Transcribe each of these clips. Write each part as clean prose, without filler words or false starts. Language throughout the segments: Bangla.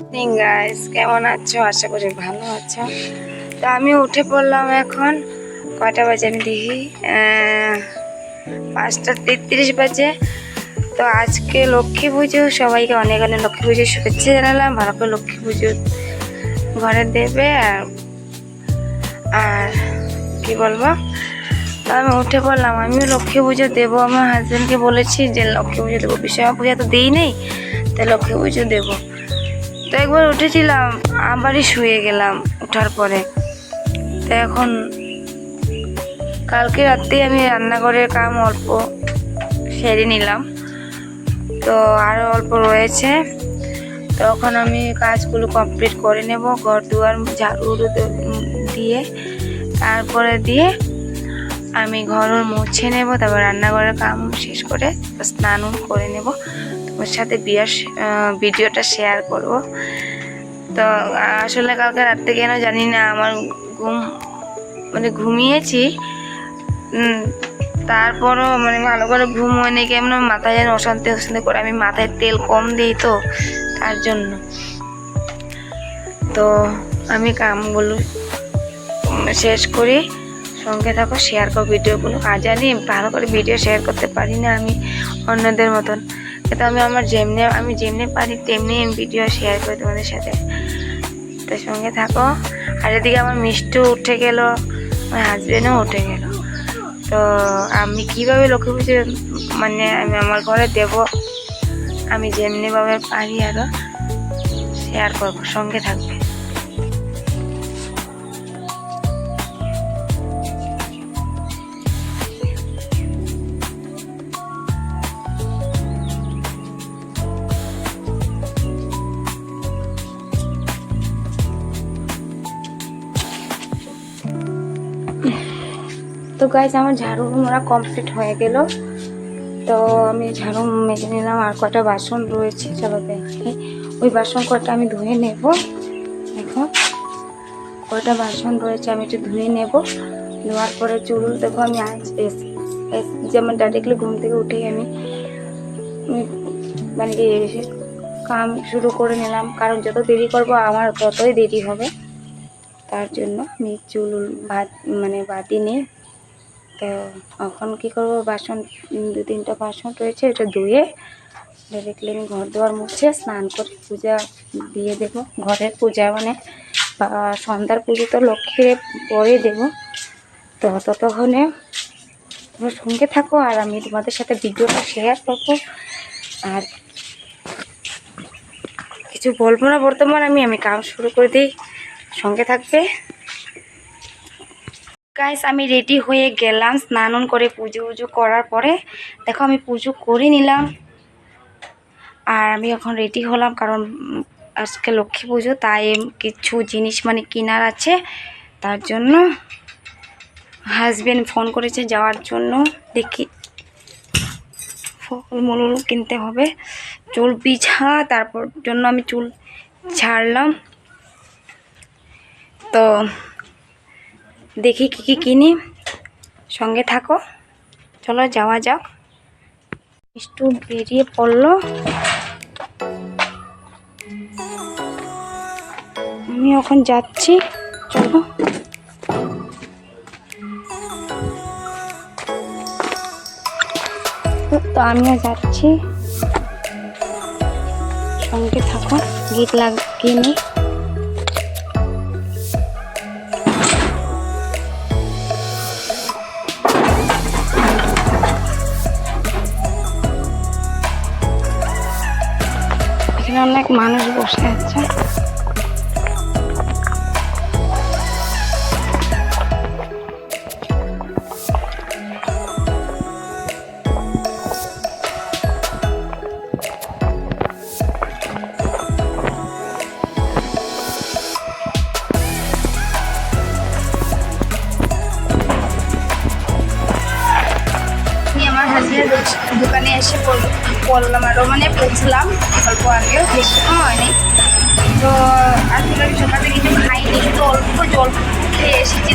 মর্নিং গাইস, কেমন আছো? আশা করি ভালো আছো। তো আমি উঠে পড়লাম। এখন কয়টা বাজে আমি দেখি, 5:33 বাজে। তো আজকে লক্ষ্মী পুজো, সবাইকে অনেক অনেক লক্ষ্মী পুজোর শুভেচ্ছা জানালাম। ভালো করে লক্ষ্মী পুজো ঘরে দেবে। আর কি বলবো, তো আমি উঠে পড়লাম। আমিও লক্ষ্মী পুজো দেবো। আমার হাজব্যান্ডকে বলেছি যে লক্ষ্মী পুজো দেবো, বিশ্বকর্মা পুজো তো দিই নেই, তাই লক্ষ্মী পুজো দেবো। তো একবার উঠেছিলাম, আবারই শুয়ে গেলাম ওঠার পরে। তো এখন কালকে রাতেই আমি রান্নাঘরের কাম অল্প সেরে নিলাম, তো আরও অল্প রয়েছে। তখন আমি কাজগুলো কমপ্লিট করে নেব, ঘর দুয়ার ঝাড়ু দিয়ে, তারপরে দিয়ে আমি ঘর মুছে নেব। তারপর রান্নাঘরের কাম শেষ করে স্নান করে নেব। তোমার সাথে ভিডিওটা শেয়ার করব। তো আসলে কালকে রাত্রে কেন জানি না আমার ঘুমিয়েছি, তারপরও ভালো করে ঘুম হয়নি। কেমন মাথায় যেন অশান্তি অশান্তি করে। আমি মাথায় তেল কম দিই, তো তার জন্য। তো আমি কামগুলো শেষ করি, সঙ্গে থাকো, শেয়ার করো ভিডিওগুলো। আর জানি ভালো করে ভিডিও শেয়ার করতে পারি না আমি অন্যদের মতন, কিন্তু আমি যেমনি পারি তেমনি ভিডিও শেয়ার করি তোমাদের সাথে। তো সঙ্গে থাকো। আর এদিকে আমার মিষ্টি উঠে গেল, আমার হাজবেন্ডও উঠে গেল। তো আমি কীভাবে লক্ষ্মী পুজো আমি আমার ঘরে দেব, আমি যেমনিভাবে পারি আরও শেয়ার করবো, সঙ্গে থাকবে। তো গাইজ, আমার ঝাড়ু মোড়া কমপ্লিট হয়ে গেল। তো আমি ঝাড়ু মেজে নিলাম। আর কটা বাসন রয়েছে, চলো দেখি। ওই বাসন কটা আমি ধুয়ে নেব। দেখো কটা বাসন রয়েছে, আমি একটু ধুয়ে নেব। ধোয়ার পরে চুল দেখো, আমি যেমন ডাইরেক্টলি ঘুম থেকে উঠেই আমি কাম শুরু করে নিলাম, কারণ যত দেরি করব আমার ততই দেরি হবে। তার জন্য আমি চুল বাতি নিই। তো এখন কী করবো, বাসন 2-3টা বাসন রয়েছে, এটা ধুয়ে ডাইরেক্টলি আমি ঘর দুয়ার মুছে স্নান করে পূজা দিয়ে দেবো। ঘরের পূজা বা সন্ধ্যার পুজো তো লক্ষ্মীর পরে দেবো। তো ততক্ষণে তোমার সঙ্গে থাকো, আর আমি তোমাদের সাথে ভিডিওটা শেয়ার করবো। আর কিছু বলবো না বর্তমান, আমি কাম শুরু করে দিই, সঙ্গে থাকবে। গাইস, আমি রেডি হয়ে গেলাম স্নান করে, পুজো করার পরে দেখো আমি পুজো করে নিলাম। আর আমি এখন রেডি হলাম, কারণ আজকে লক্ষ্মী পুজো, তাই কিছু জিনিস কেনার আছে। তার জন্য হাজবেন্ড ফোন করেছে যাওয়ার জন্য। দেখি ফলমূল কিনতে হবে, চুল পিছা, তারপর জন্য আমি চুল ছাড়লাম। তো দেখি কি কিনি, সঙ্গে থাকো, চলো যাওয়া যাক। একটু বেরিয়ে পড়লো, আমি এখন যাচ্ছি, চলো। তো আমিও যাচ্ছি, সঙ্গে থাকো, গীত লাগিয়ে নিই। এখানে অনেক মানুষ বসে আছে। দোকানে এসে পড়লাম, আরও পৌঁছলাম অল্প আগেও, বেশি হয়নি। তো আসলে আমি সকালে কিছু খাইনি, শুধু অল্প জল খেয়ে এসেছি।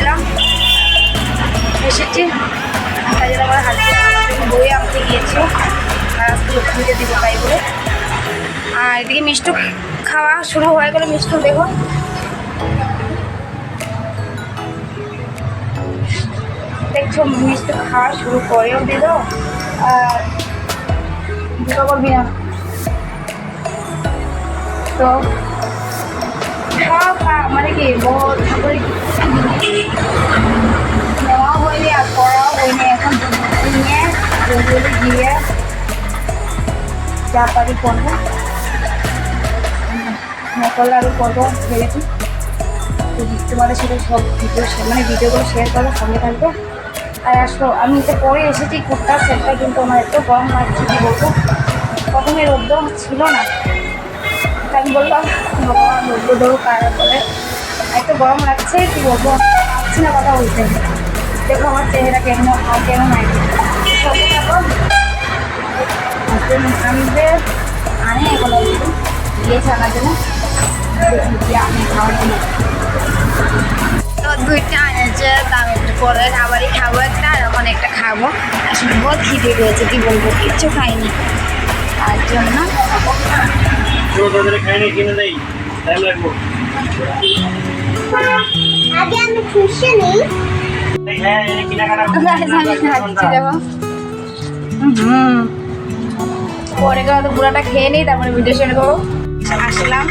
তাই আমার হাজবেন্ড আমার জন্য বই আনতে গিয়েছে, আর আজকে লক্ষ্মী পুজো দিব তাই বলে। আর এদিকে মিষ্টি খাওয়া শুরু হয়ে গেল। মিষ্টি দেখো দেখছো মিষ্টি খাওয়া শুরু করেও দিল। আর দুটো করবি না তো খাওয়া মানে কি ঠাকুরের নেওয়া হয়নি আর করাও হয়নি। এখন নিয়ে গিয়ে যা পারি করবো, করলে আরও করবো ভেবেছি। তো তোমাদের সাথে সব ভিডিও মানে ভিডিওগুলো শেয়ার করবো, সঙ্গে থাকবে। আর আসলো আমি এটা পরে এসেছি কুর্তার সেটটা, কিন্তু আমার এত গরম লাগছে কি বলবো। প্রথমে রোদ্র ছিল না, আমি বললাম ভগবান রোদ্র দেবো কারা বলে, এত গরম লাগছে কি বলবো, পারছি না কথা বলতে। দেখো আমার চেহারা কেমন কেমন হয়। সঙ্গে থাকো, আমাদের আনে এগুলো দিয়েছে আমার জন্য, আমি খাওয়ার জন্য তো দুইটা আনেছে। তার একটু পরে আবারই খাবো একটা, আর এখন একটা খাবো। আসলে বহুত খিদে পেয়েছে কি বলবো, কিচ্ছু খাইনি তার জন্য। খাইনি কিনে নেই, টাইম লাগবো। আগে আমি খুশি নেই। পরে গেলে তো পুরাটা খেয়ে নিই, তারপরে ভিডিও শেয়ার করবো। আসলাম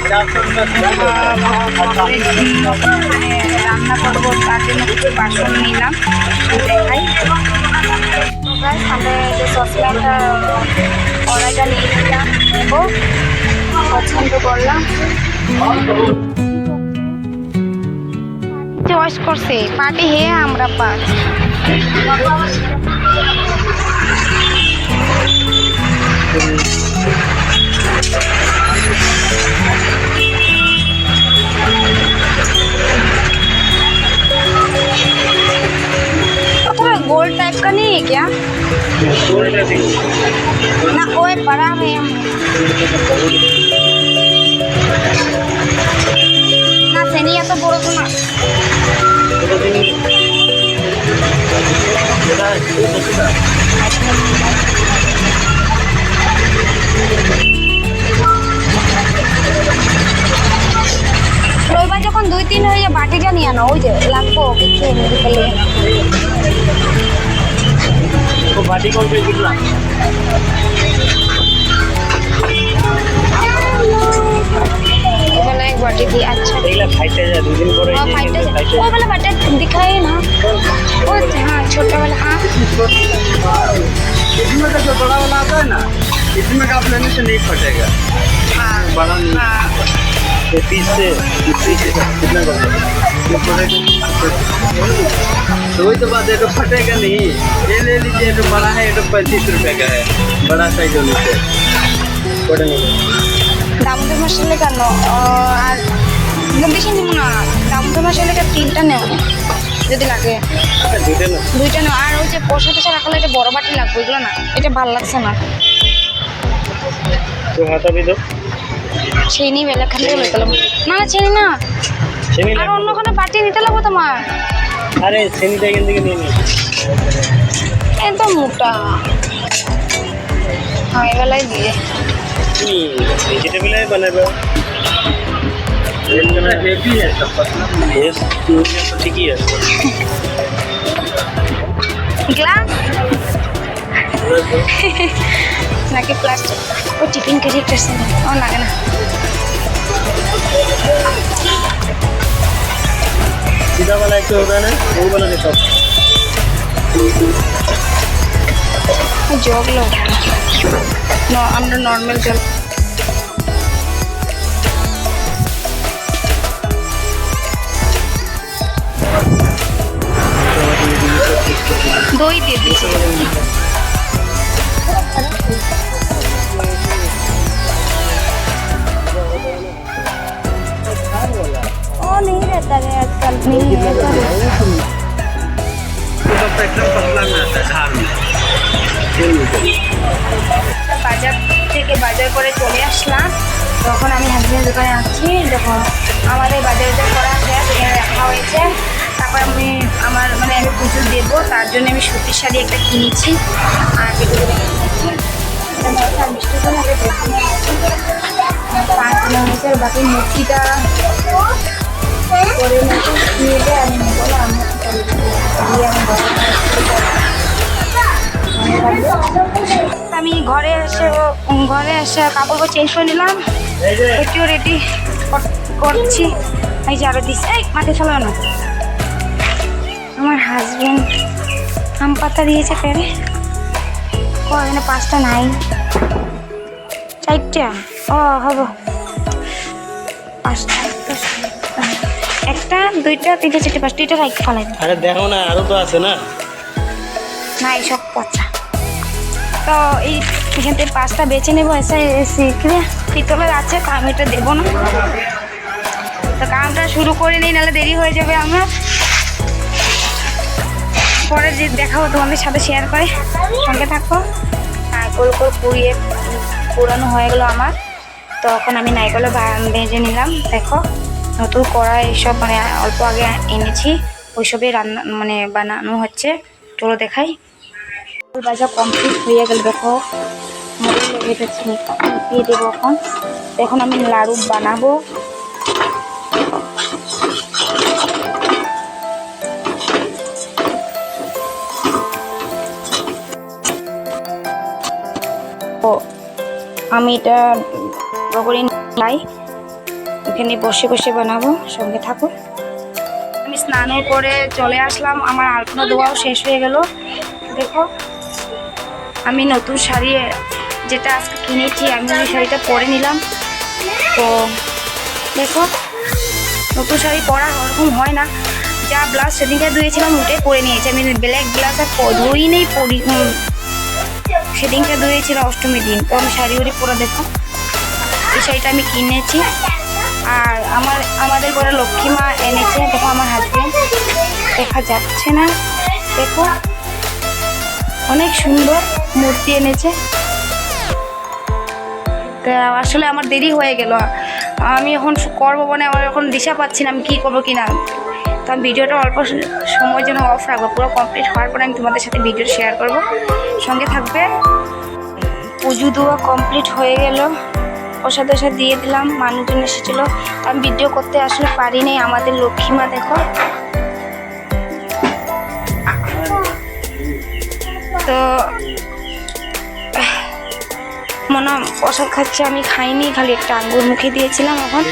রান্না করবো, তার জন্য কিছু বাসন নিলাম, দেখাই। তাহলে যে সসপ্যানটা কড়াইটা নিয়ে নিলাম, নেবো পছন্দ করলাম। চয়েস করছে পার্টি হে আমরা পাঁচ। गोल टाइप का नहीं है क्या? ना वो एक बड़ा है ना सेनिया तो बोलो तो ना রবিবার যখন 2-3 হয়ে যায় বাটিটা নিয়ে আনো, ওই যে লাগবো কিছু বিকেলে। तो बाटी कौन पे कितना वाला एक बाटी थी अच्छा एला फाइटे जा दो दिन करे हां फाइटे वो वाला बाटी दिखाए ना वो हां छोटा वाला हां इसमें का जो बड़ा वाला आता है ना, इसमें का आप लेने से नहीं फटेगा। हां बड़ा नहीं हां ये 30 से कितना का तो वही तो बात है, तो फटेगा नहीं। ये ले लीजिए, तो बड़ा है, तो 35 रुपए का है, बड़ा साइज होने से पड़ेगा। দামোদর মশলা কেন আর বেশি নিব না, দামোদর মশলাটা 3টা নেও যদি লাগে, দুইটা নেও। আর ওই যে পোষা টোষা রাখলে এটা বড় বাটি লাগবে, এগুলো না, এটা ভালো লাগছে না। তো হাতা भी दो চিনি বেলা খালি হয়ে গেল না, না চিনি না, আর অন্য কোনো বাটি নিতে লাগবে তোমার। अरे চিনিটা এখান থেকে নিয়ে নিই, একদম মোটা হ্যাঁ এবেলায় দিয়ে वेजिटेबल है बनाबे इतना हेवी है सब पतला है, तो ठीक ही है। গ্লাস নাকি প্লাস্টিক, ও টিফিন কেজি করছে না, ও লাগে না। सीधा वाला एक तो होता है ना, वो वाला नहीं सब জগ লো আমরা নর্মাল জল দই দিয়ে দিয়েছি। ओ नहीं रहता है आजकल, नहीं रहता है। तो सब एकदम पतला में आता है झाड़ में। বাজার থেকে বাজার করে চলে আসলাম, তখন আমি হাজবেন্ডের দোকানে আসছি। দেখো আমাদের বাজার করা শেষ, এখানে রাখা হয়েছে। তারপর আমি আমার মানে আমি পুজো দেবো, তার জন্য আমি সুতির শাড়ি একটা কিনেছি আর পেটে মিষ্টি করে 5 কিলোমিটার বাকি মূর্তিটা করে নিয়ে যায় আমি বলো আমি আমি ঘরে এসে কাপড় চেঞ্জ করে নিলাম, একটু রেডি করছি। এই যে আরো দিস এই মাঠে চলো না, আমার হাজবেন্ড আম পাতা দিয়েছে পেরে এখানে 5টা নাই 4টা ও হবো 5টা 1টা 2টা 3টা 4টা 5টা এটা রাইট ফলাই আরে দেখো না আরো তো আছে না এইসব পচা। তো এখান থেকে 5টা বেছে নেবো, এসে শিখলে পিতলের আছে তো আমি এটা দেবো না। তো কামটা শুরু করে নিই, নাহলে দেরি হয়ে যাবে আমার। পরে যে দেখাবো তোমাদের সাথে শেয়ার করে, সঙ্গে থাকো। নারকল পুরানো হয়ে গেলো আমার, তখন আমি নারকলে ভেজে নিলাম। দেখো নতুন কড়াই এইসব মানে অল্প আগে এনেছি, ওইসবে রান্না মানে বানানো হচ্ছে। চলো দেখাই। ভাজা কমপ্লিট হয়ে গেল, দেখো মরিচ রেখেছি দিয়ে দেবো এখন আমি লাড়ু বানাবো। আমি এটা করে লাই এখানে বসে বসে বানাবো, সঙ্গে থাকো। আমি স্নানের পরে চলে আসলাম, আমার আলপনা দেওয়াও শেষ হয়ে গেল। দেখো আমি নতুন শাড়ি যেটা আজকে কিনেছি আমি ওই শাড়িটা পরে নিলাম। তো দেখো নতুন শাড়ি পরা ওরকম হয় না, যা ব্লাউজ সেদিনকে ধুয়েছিলাম ওটাই পরে নিয়েছি আমি। ব্ল্যাক ব্লাউজ আর ধুই নেই, পরি সেদিনকে ধুয়েছিল অষ্টমীর দিন। তো আমি শাড়ি উড়ি পরে দেখো এই শাড়িটা আমি কিনেছি। আর আমাদের ঘরে লক্ষ্মী মা এনেছে, দেখো আমার হাজবেন্ড, দেখা যাচ্ছে না, দেখো অনেক সুন্দর মূর্তি এনেছে। তা আসলে আমার দেরি হয়ে গেল, আমি এখন করবো মানে আমার এখন দিশা পাচ্ছি না আমি কী করবো কি না। তো আমি ভিডিওটা অল্প সময়ের জন্য অফ রাখবো, পুরো কমপ্লিট হওয়ার পরে আমি তোমাদের সাথে ভিডিও শেয়ার করব, সঙ্গে থাকবে। পুজো দেওয়া কমপ্লিট হয়ে গেল, প্রসাদ দিয়ে দিলাম, মানুষজন এসেছিলো। আমি ভিডিও করতে আসলে পারিনি, আমাদের লক্ষ্মী মা দেখো। তো মনে প্রসাদ খাচ্ছে, আমি খাইনি, খালি একটা আঙ্গুর মুখে দিয়েছিলাম এখন।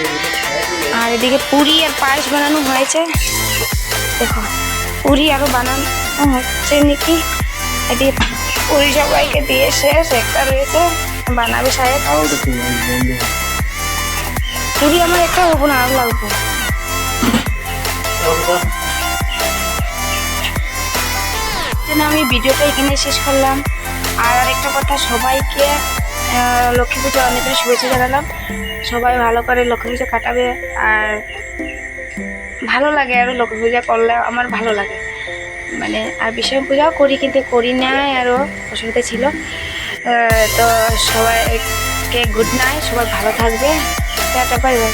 আর এদিকে পুরি আর পায়েস বানানো হয়েছে, দেখো পুরি আরও বানানো হচ্ছে নাকি। এদিকে পুরি সবাইকে দিয়ে শেষ, একটা রয়েছে বানাবে সাহেব। পুরি আমার একটা হবো না, আরও লাগবো। আমি ভিডিওটা এখানে শেষ করলাম। আর আরেকটা কথা, সবাইকে লক্ষ্মী পুজো অনেক শুভেচ্ছা জানালাম। সবাই ভালো করে লক্ষ্মী পুজো কাটাবে। আর ভালো লাগে আরও লক্ষ্মী পূজা করলে আমার ভালো লাগে মানে। আর বিশ্বকর্মা পূজাও করি কিন্তু করি নাই, আরও অসুবিধা ছিল। তো সবাইকে গুড নাইট, সবাই ভালো থাকবে, টাটা বাই বাই।